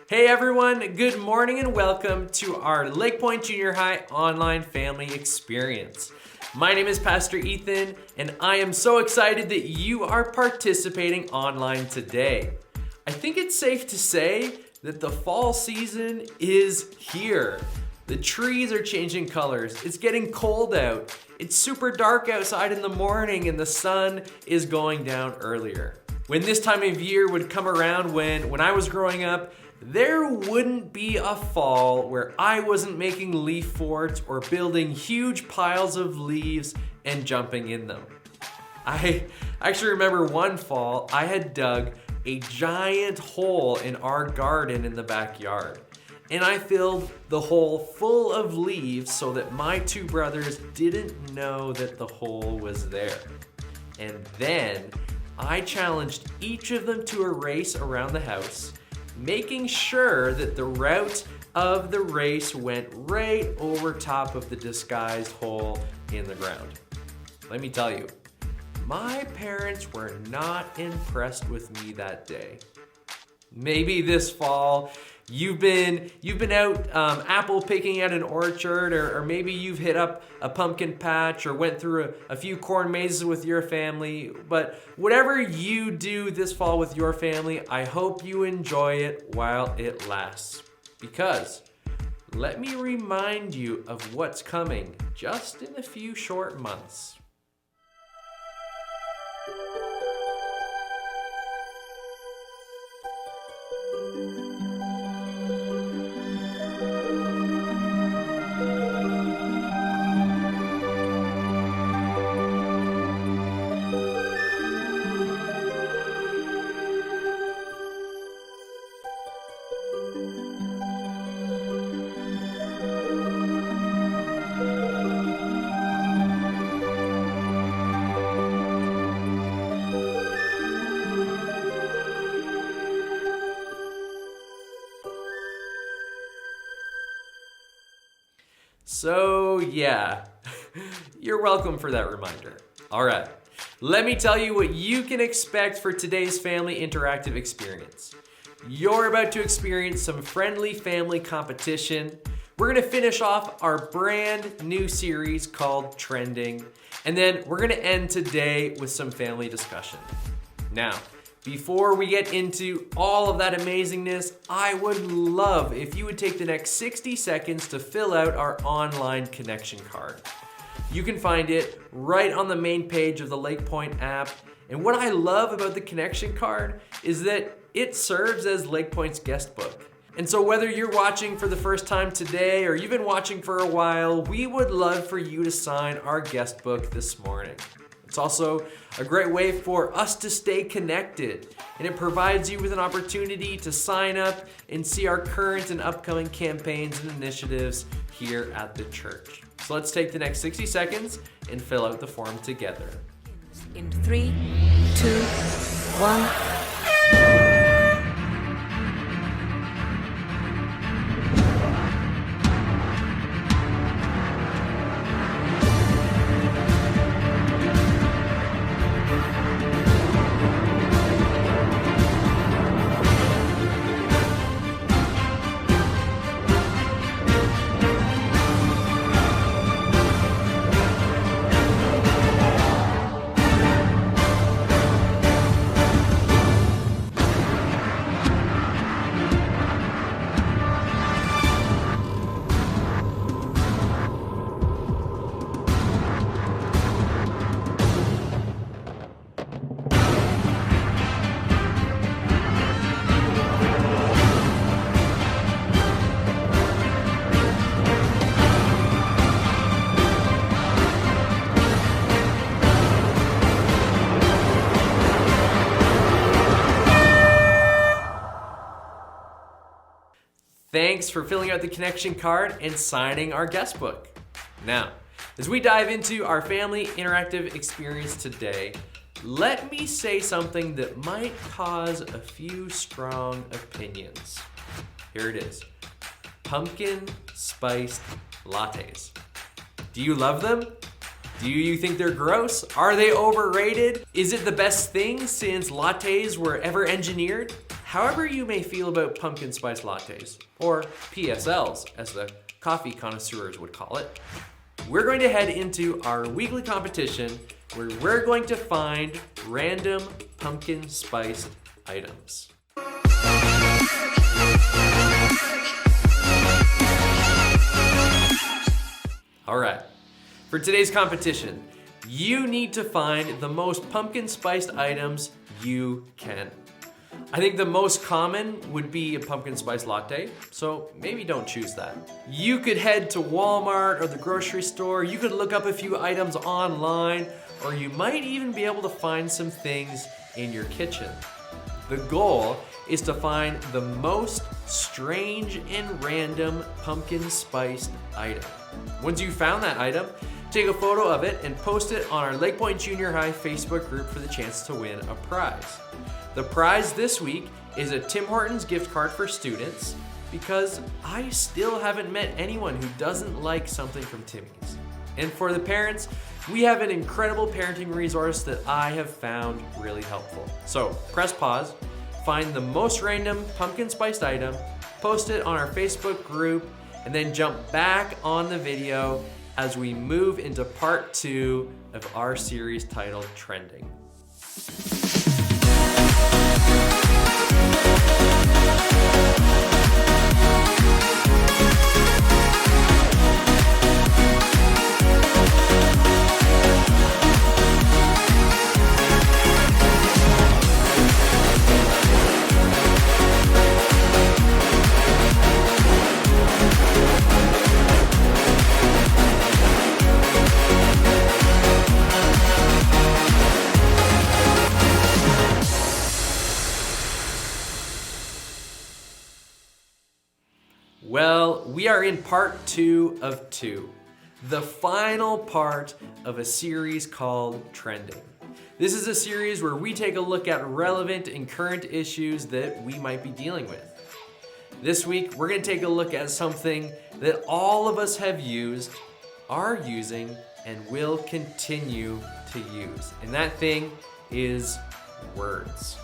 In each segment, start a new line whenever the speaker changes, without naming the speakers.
Hey everyone, good morning and welcome to our LakePoint Junior High online family experience. My name is Pastor Ethan and I am so excited that you are participating online today. I think it's safe to say that the fall season is here. The trees are changing colors, it's getting cold out, it's super dark outside in the morning and the sun is going down earlier. When this time of year would come around when I was growing up, there wouldn't be a fall where I wasn't making leaf forts or building huge piles of leaves and jumping in them. I actually remember one fall I had dug a giant hole in our garden in the backyard. And I filled the hole full of leaves so that my two brothers didn't know that the hole was there. And then I challenged each of them to a race around the house, making sure that the route of the race went right over top of the disguised hole in the ground. Let me tell you, my parents were not impressed with me that day. Maybe this fall you've been out apple picking at an orchard, or maybe you've hit up a pumpkin patch or went through a few corn mazes with your family. But whatever you do this fall with your family, I hope you enjoy it while it lasts. Because let me remind you of what's coming just in a few short months. So yeah, you're welcome for that reminder. All right, let me tell you what you can expect for today's family interactive experience. You're about to experience some friendly family competition. We're gonna finish off our brand new series called Trending, and then we're gonna end today with some family discussion. Now, before we get into all of that amazingness, I would love if you would take the next 60 seconds to fill out our online connection card. You can find it right on the main page of the LakePoint app. And what I love about the connection card is that it serves as LakePoint's guest book. And so whether you're watching for the first time today or you've been watching for a while, we would love for you to sign our guest book this morning. It's also a great way for us to stay connected, and it provides you with an opportunity to sign up and see our current and upcoming campaigns and initiatives here at the church. So let's take the next 60 seconds and fill out the form together.
In 3, 2, 1.
Thanks for filling out the connection card and signing our guest book. Now, as we dive into our family interactive experience today, let me say something that might cause a few strong opinions. Here it is. Pumpkin spiced lattes. Do you love them? Do you think they're gross? Are they overrated? Is it the best thing since lattes were ever engineered? However you may feel about pumpkin spice lattes, or PSLs as the coffee connoisseurs would call it, we're going to head into our weekly competition where we're going to find random pumpkin spiced items. All right, for today's competition, you need to find the most pumpkin spiced items you can. I think the most common would be a pumpkin spice latte, so maybe don't choose that. You could head to Walmart or the grocery store, you could look up a few items online, or you might even be able to find some things in your kitchen. The goal is to find the most strange and random pumpkin spiced item. Once you've found that item, take a photo of it and post it on our LakePoint Junior High Facebook group for the chance to win a prize. The prize this week is a Tim Hortons gift card for students, because I still haven't met anyone who doesn't like something from Timmy's. And for the parents, we have an incredible parenting resource that I have found really helpful. So press pause, find the most random pumpkin spiced item, post it on our Facebook group, and then jump back on the video as we move into part 2 of our series titled Trending. Well, we are in part 2 of 2, the final part of a series called Trending. This is a series where we take a look at relevant and current issues that we might be dealing with. This week, we're going to take a look at something that all of us have used, are using, and will continue to use. And that thing is words.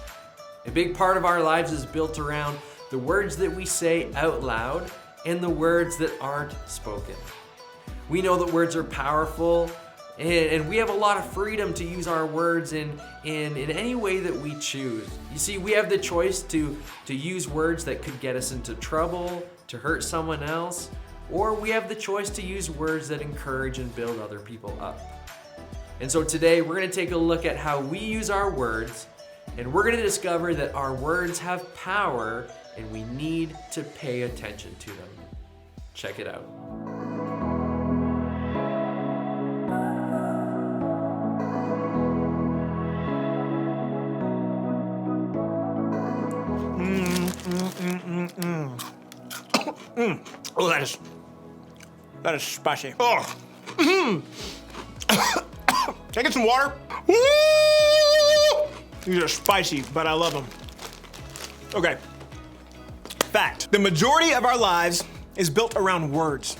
A big part of our lives is built around the words that we say out loud and the words that aren't spoken. We know that words are powerful, and we have a lot of freedom to use our words in any way that we choose. You see, we have the choice to use words that could get us into trouble, to hurt someone else, or we have the choice to use words that encourage and build other people up. And so today we're going to take a look at how we use our words, and we're going to discover that our words have power and we need to pay attention to them. Check it out.
Oh, that is spicy. Oh. Can I get some water? Woo! These are spicy, but I love them. Okay. Fact. The majority of our lives is built around words.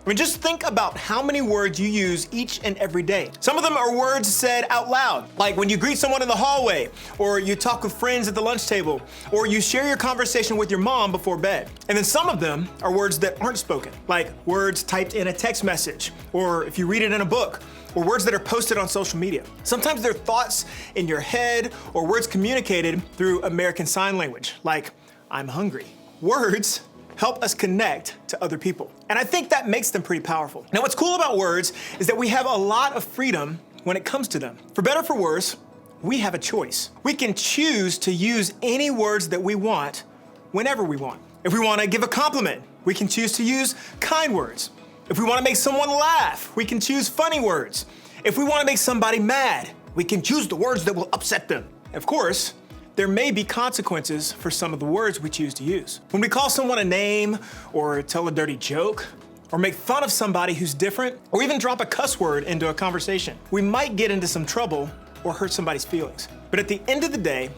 I mean, just think about how many words you use each and every day. Some of them are words said out loud, like when you greet someone in the hallway, or you talk with friends at the lunch table, or you share your conversation with your mom before bed. And then some of them are words that aren't spoken, like words typed in a text message, or if you read it in a book, or words that are posted on social media. Sometimes they're thoughts in your head, or words communicated through American Sign Language, like, I'm hungry. Words help us connect to other people. And I think that makes them pretty powerful. Now, what's cool about words is that we have a lot of freedom when it comes to them. For better or for worse, we have a choice. We can choose to use any words that we want whenever we want. If we want to give a compliment, we can choose to use kind words. If we want to make someone laugh, we can choose funny words. If we want to make somebody mad, we can choose the words that will upset them. Of course, there may be consequences for some of the words we choose to use. When we call someone a name, or tell a dirty joke, or make fun of somebody who's different, or even drop a cuss word into a conversation, we might get into some trouble or hurt somebody's feelings. But at the end of the day,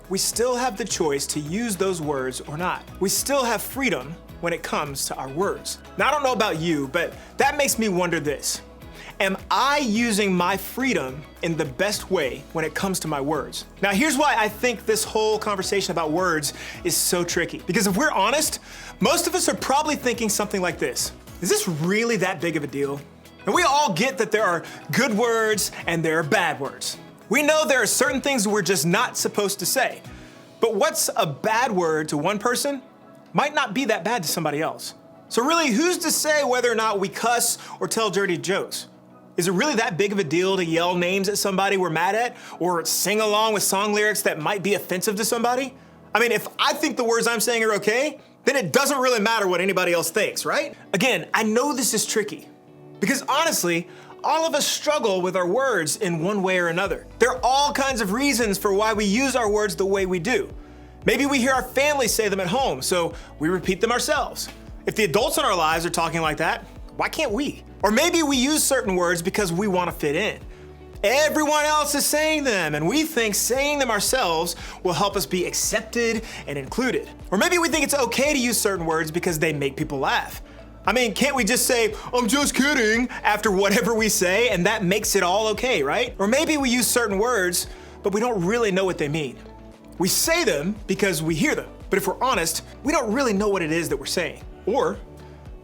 we still have the choice to use those words or not. We still have freedom when it comes to our words. Now, I don't know about you, but that makes me wonder this. am I using my freedom in the best way when it comes to my words? Now, here's why I think this whole conversation about words is so tricky. Because if we're honest, most of us are probably thinking something like this. Is this really that big of a deal? And we all get that there are good words and there are bad words. We know there are certain things we're just not supposed to say. But what's a bad word to one person might not be that bad to somebody else. So really, who's to say whether or not we cuss or tell dirty jokes? Is it really that big of a deal to yell names at somebody we're mad at or sing along with song lyrics that might be offensive to somebody? I mean, if I think the words I'm saying are okay, then it doesn't really matter what anybody else thinks, right? Again, I know this is tricky because honestly, all of us struggle with our words in one way or another. There are all kinds of reasons for why we use our words the way we do. Maybe we hear our family say them at home, so we repeat them ourselves. If the adults in our lives are talking like that, why can't we? Or maybe we use certain words because we want to fit in. Everyone else is saying them, and we think saying them ourselves will help us be accepted and included. Or maybe we think it's okay to use certain words because they make people laugh. I mean, can't we just say, "I'm just kidding," after whatever we say, and that makes it all okay, right? Or maybe we use certain words, but we don't really know what they mean. We say them because we hear them, but if we're honest, we don't really know what it is that we're saying. Or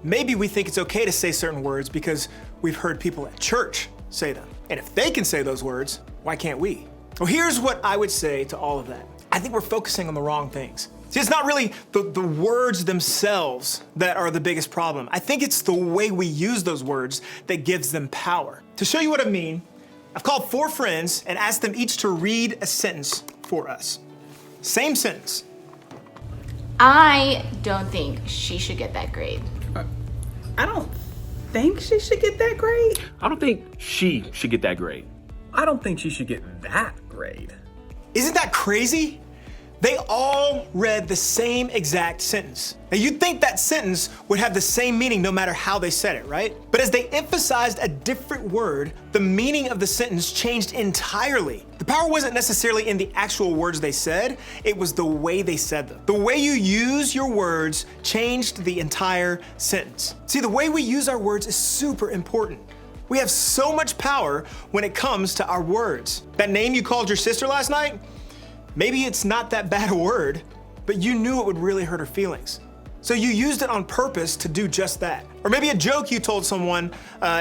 maybe we think it's okay to say certain words because we've heard people at church say them. And if they can say those words, why can't we? Well, here's what I would say to all of that. I think we're focusing on the wrong things. See, it's not really the words themselves that are the biggest problem. I think it's the way we use those words that gives them power. To show you what I mean, I've called 4 friends and asked them each to read a sentence for us. Same sentence.
I don't think she should get that grade.
I don't think she should get that grade.
I don't think she should get that grade.
I don't think she should get that grade.
Isn't that crazy? They all read the same exact sentence. Now you'd think that sentence would have the same meaning no matter how they said it, right? But as they emphasized a different word, the meaning of the sentence changed entirely. The power wasn't necessarily in the actual words they said, it was the way they said them. The way you use your words changed the entire sentence. See, the way we use our words is super important. We have so much power when it comes to our words. That name you called your sister last night? Maybe it's not that bad a word, but you knew it would really hurt her feelings. So you used it on purpose to do just that. Or maybe a joke you told someone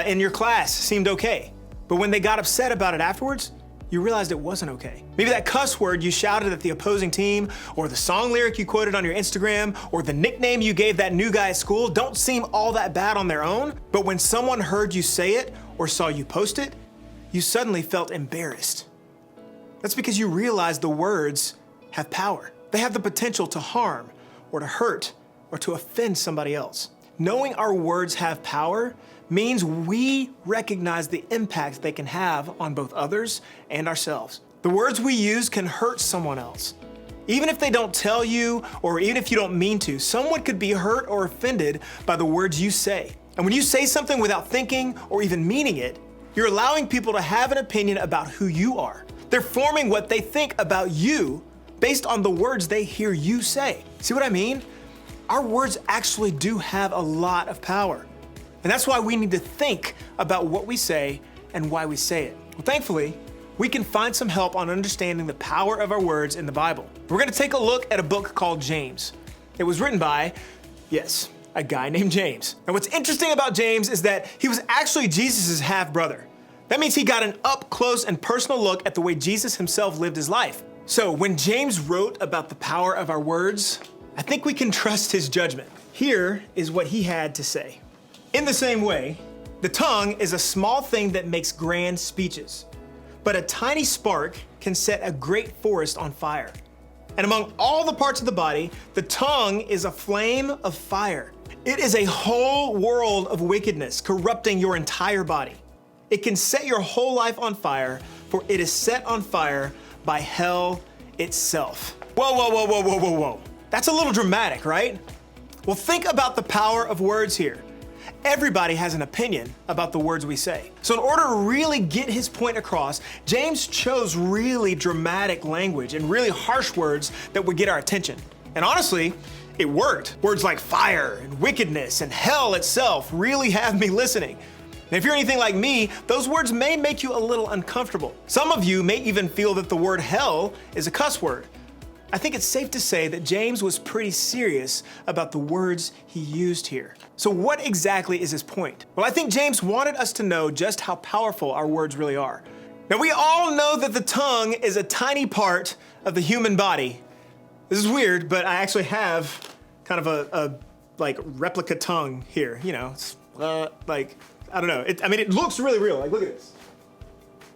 in your class seemed okay, but when they got upset about it afterwards, you realized it wasn't okay. Maybe that cuss word you shouted at the opposing team, or the song lyric you quoted on your Instagram, or the nickname you gave that new guy at school don't seem all that bad on their own, but when someone heard you say it or saw you post it, you suddenly felt embarrassed. That's because you realize the words have power. They have the potential to harm or to hurt or to offend somebody else. Knowing our words have power means we recognize the impact they can have on both others and ourselves. The words we use can hurt someone else. Even if they don't tell you, or even if you don't mean to, someone could be hurt or offended by the words you say. And when you say something without thinking or even meaning it, you're allowing people to have an opinion about who you are. They're forming what they think about you based on the words they hear you say. See what I mean? Our words actually do have a lot of power. And that's why we need to think about what we say and why we say it. Well, thankfully, we can find some help on understanding the power of our words in the Bible. We're going to take a look at a book called James. It was written by, yes, a guy named James. And what's interesting about James is that he was actually Jesus' half-brother. That means he got an up-close and personal look at the way Jesus himself lived his life. So when James wrote about the power of our words, I think we can trust his judgment. Here is what he had to say. In the same way, the tongue is a small thing that makes grand speeches, but a tiny spark can set a great forest on fire. And among all the parts of the body, the tongue is a flame of fire. It is a whole world of wickedness, corrupting your entire body. It can set your whole life on fire, for it is set on fire by hell itself. Whoa. That's a little dramatic, right? Well, think about the power of words here. Everybody has an opinion about the words we say. So in order to really get his point across, James chose really dramatic language and really harsh words that would get our attention. And honestly, it worked. Words like fire and wickedness and hell itself really have me listening. And if you're anything like me, those words may make you a little uncomfortable. Some of you may even feel that the word hell is a cuss word. I think it's safe to say that James was pretty serious about the words he used here. So what exactly is his point? Well, I think James wanted us to know just how powerful our words really are. Now, we all know that the tongue is a tiny part of the human body. This is weird, but I actually have kind of a replica tongue here. You know, it's I don't know. It looks really real. Like, look at this.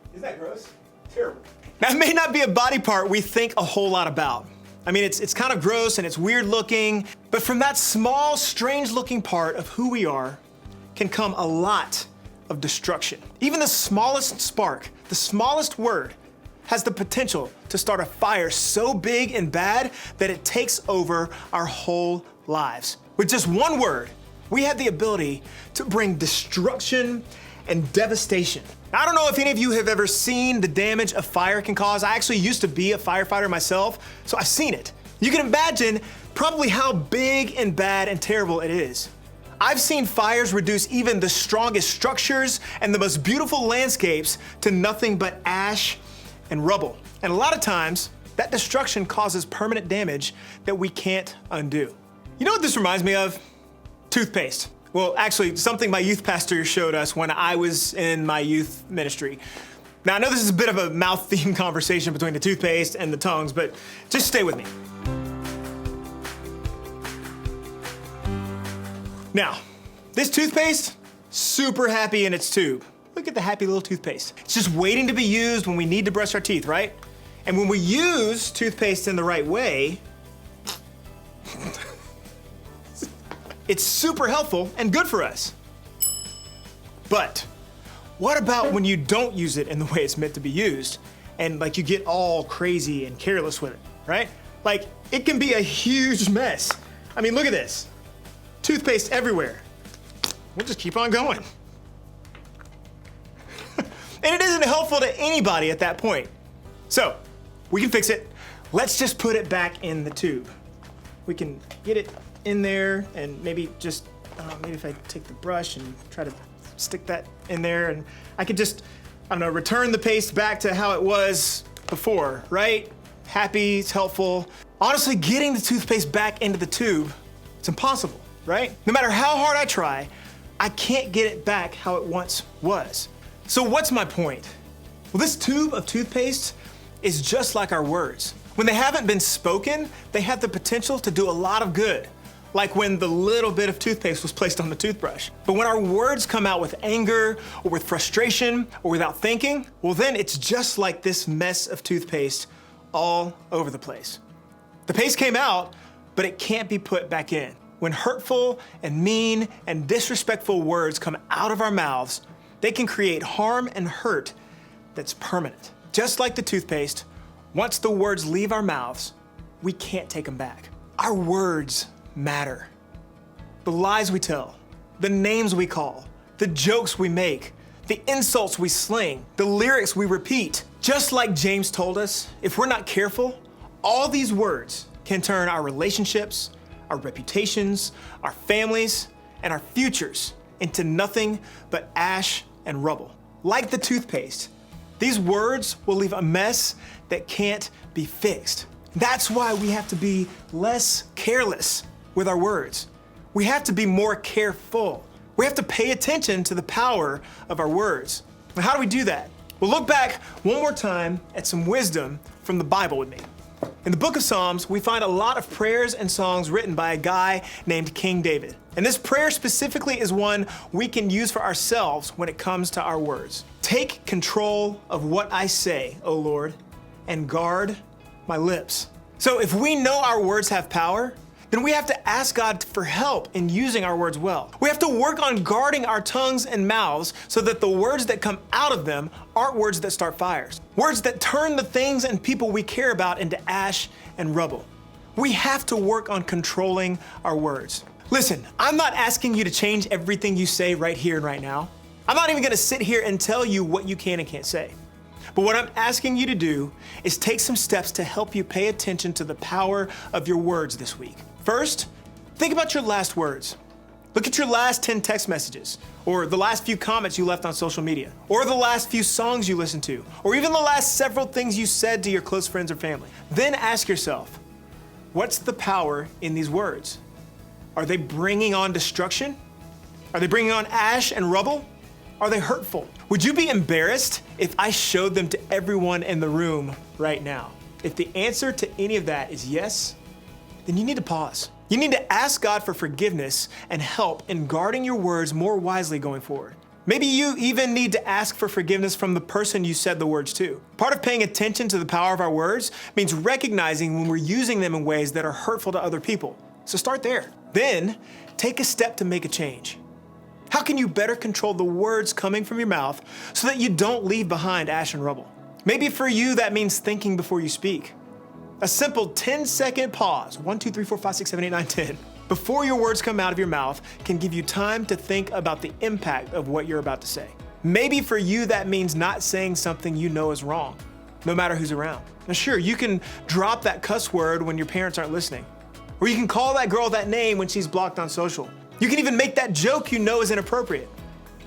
Isn't that gross? Terrible. Now, it may not be a body part we think a whole lot about. I mean, it's kind of gross and it's weird looking, but from that small, strange looking part of who we are can come a lot of destruction. Even the smallest spark, the smallest word, has the potential to start a fire so big and bad that it takes over our whole lives. With just one word, we have the ability to bring destruction and devastation. I don't know if any of you have ever seen the damage a fire can cause. I actually used to be a firefighter myself, so I've seen it. You can imagine probably how big and bad and terrible it is. I've seen fires reduce even the strongest structures and the most beautiful landscapes to nothing but ash and rubble. And a lot of times, that destruction causes permanent damage that we can't undo. You know what this reminds me of? Toothpaste. Well, actually, something my youth pastor showed us when I was in my youth ministry. Now, I know this is a bit of a mouth-themed conversation between the toothpaste and the tongues, but just stay with me. Now, this toothpaste, super happy in its tube. Look at the happy little toothpaste. It's just waiting to be used when we need to brush our teeth, right? And when we use toothpaste in the right way, it's super helpful and good for us. But what about when you don't use it in the way it's meant to be used and you get all crazy and careless with it, right? It can be a huge mess. I mean, look at this. Toothpaste everywhere. We'll just keep on going. And it isn't helpful to anybody at that point. So, we can fix it. Let's just put it back in the tube. We can get it in there and maybe just, maybe if I take the brush and try to stick that in there and I could just, return the paste back to how it was before, right? Happy, it's helpful. Honestly, getting the toothpaste back into the tube, it's impossible, right? No matter how hard I try, I can't get it back how it once was. So what's my point? Well, this tube of toothpaste is just like our words. When they haven't been spoken, they have the potential to do a lot of good, like when the little bit of toothpaste was placed on the toothbrush. But when our words come out with anger or with frustration or without thinking, well then it's just like this mess of toothpaste all over the place. The paste came out, but it can't be put back in. When hurtful and mean and disrespectful words come out of our mouths, they can create harm and hurt that's permanent. Just like the toothpaste, once the words leave our mouths, we can't take them back. Our words matter. The lies we tell, the names we call, the jokes we make, the insults we sling, the lyrics we repeat. Just like James told us, if we're not careful, all these words can turn our relationships, our reputations, our families, and our futures into nothing but ash and rubble. Like the toothpaste, these words will leave a mess that can't be fixed. That's why we have to be less careless with our words. We have to be more careful. We have to pay attention to the power of our words. And how do we do that? Well, look back one more time at some wisdom from the Bible with me. In the book of Psalms, we find a lot of prayers and songs written by a guy named King David. And this prayer specifically is one we can use for ourselves when it comes to our words. Take control of what I say, O Lord, and guard my lips. So if we know our words have power, then we have to ask God for help in using our words well. We have to work on guarding our tongues and mouths so that the words that come out of them aren't words that start fires. Words that turn the things and people we care about into ash and rubble. We have to work on controlling our words. Listen, I'm not asking you to change everything you say right here and right now. I'm not even gonna sit here and tell you what you can and can't say. But what I'm asking you to do is take some steps to help you pay attention to the power of your words this week. First, think about your last words. Look at your last 10 text messages, or the last few comments you left on social media, or the last few songs you listened to, or even the last several things you said to your close friends or family. Then ask yourself, what's the power in these words? Are they bringing on destruction? Are they bringing on ash and rubble? Are they hurtful? Would you be embarrassed if I showed them to everyone in the room right now? If the answer to any of that is yes, then you need to pause. You need to ask God for forgiveness and help in guarding your words more wisely going forward. Maybe you even need to ask for forgiveness from the person you said the words to. Part of paying attention to the power of our words means recognizing when we're using them in ways that are hurtful to other people. So start there. Then take a step to make a change. How can you better control the words coming from your mouth so that you don't leave behind ash and rubble? Maybe for you that means thinking before you speak. A simple 10-second pause, 1, 2, 3, 4, 5, 6, 7, 8, 9, 10, before your words come out of your mouth can give you time to think about the impact of what you're about to say. Maybe for you that means not saying something you know is wrong, no matter who's around. Now sure, you can drop that cuss word when your parents aren't listening. Or you can call that girl that name when she's blocked on social. You can even make that joke you know is inappropriate.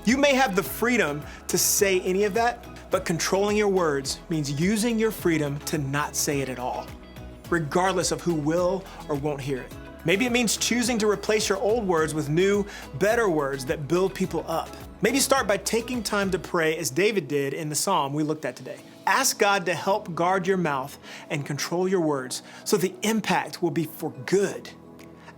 You may have the freedom to say any of that, but controlling your words means using your freedom to not say it at all, regardless of who will or won't hear it. Maybe it means choosing to replace your old words with new, better words that build people up. Maybe start by taking time to pray as David did in the psalm we looked at today. Ask God to help guard your mouth and control your words so the impact will be for good.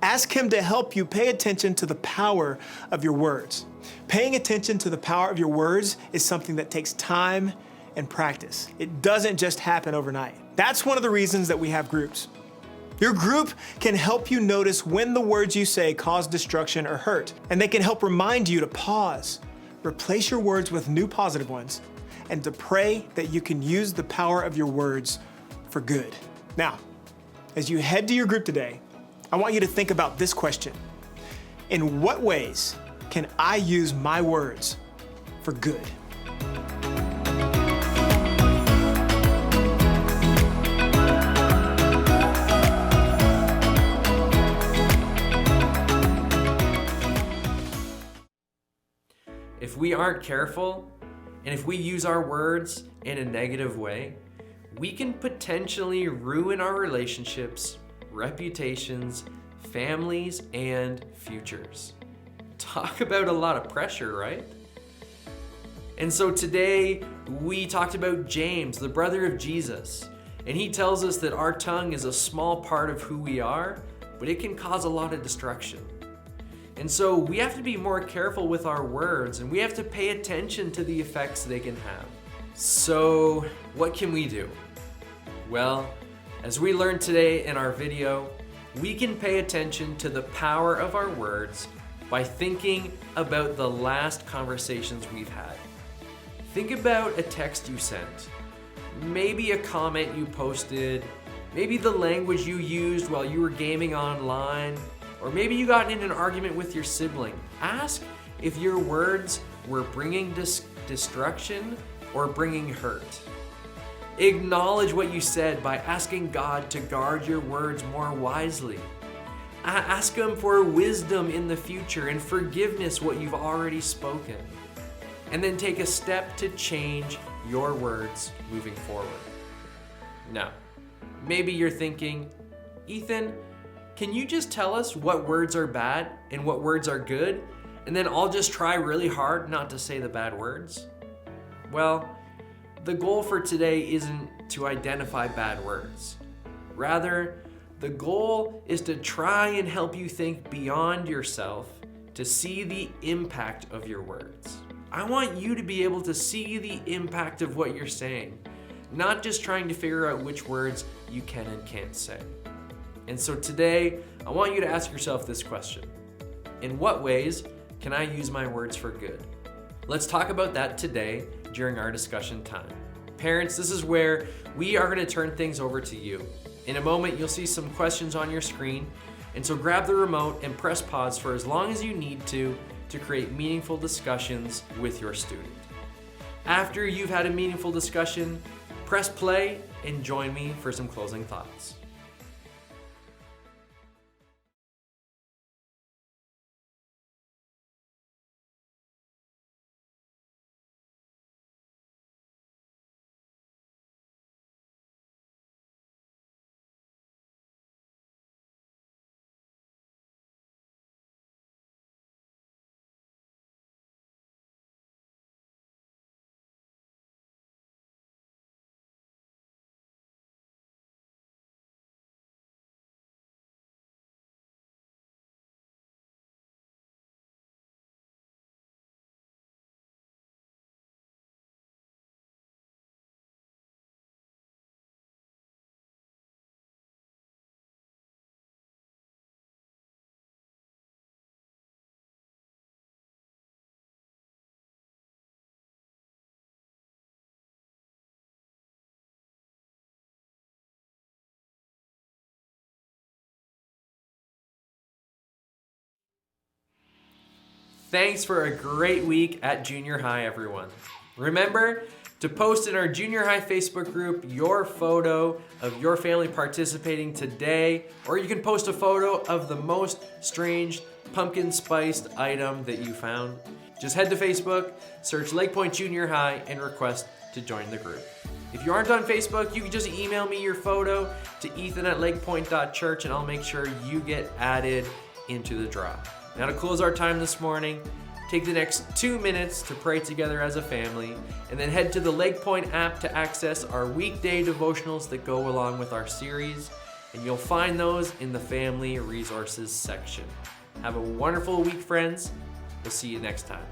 Ask Him to help you pay attention to the power of your words. Paying attention to the power of your words is something that takes time and practice. It doesn't just happen overnight. That's one of the reasons that we have groups. Your group can help you notice when the words you say cause destruction or hurt, and they can help remind you to pause, replace your words with new positive ones, and to pray that you can use the power of your words for good. Now, as you head to your group today, I want you to think about this question. In what ways can I use my words for good?
If we aren't careful, and if we use our words in a negative way, we can potentially ruin our relationships, reputations, families, and futures. Talk about a lot of pressure, right? And so today we talked about James, the brother of Jesus, and he tells us that our tongue is a small part of who we are, but it can cause a lot of destruction. And so we have to be more careful with our words, and we have to pay attention to the effects they can have. So what can we do? Well, as we learned today in our video, we can pay attention to the power of our words by thinking about the last conversations we've had. Think about a text you sent, maybe a comment you posted, maybe the language you used while you were gaming online, or maybe you got in an argument with your sibling. Ask if your words were bringing destruction or bringing hurt. Acknowledge what you said by asking God to guard your words more wisely. Ask Him for wisdom in the future and forgiveness what you've already spoken. And then take a step to change your words moving forward. Now, maybe you're thinking, Ethan, can you just tell us what words are bad and what words are good? And then I'll just try really hard not to say the bad words? Well, the goal for today isn't to identify bad words. Rather, the goal is to try and help you think beyond yourself to see the impact of your words. I want you to be able to see the impact of what you're saying, not just trying to figure out which words you can and can't say. And so today, I want you to ask yourself this question. In what ways can I use my words for good? Let's talk about that today during our discussion time. Parents, this is where we are going to turn things over to you. In a moment, you'll see some questions on your screen, and so grab the remote and press pause for as long as you need to create meaningful discussions with your student. After you've had a meaningful discussion, press play and join me for some closing thoughts. thanks for a great week at junior high, everyone. Remember to post in our junior high Facebook group your photo of your family participating today, or you can post a photo of the most strange pumpkin spiced item that you found. Just head to Facebook, search LakePoint Junior High, and request to join the group. If you aren't on Facebook, you can just email me your photo to ethan@lakepoint.church, and I'll make sure you get added into the draw. Now to close our time this morning, take the next 2 minutes to pray together as a family, and then head to the LakePoint app to access our weekday devotionals that go along with our series, and you'll find those in the Family Resources section. Have a wonderful week, friends. We'll see you next time.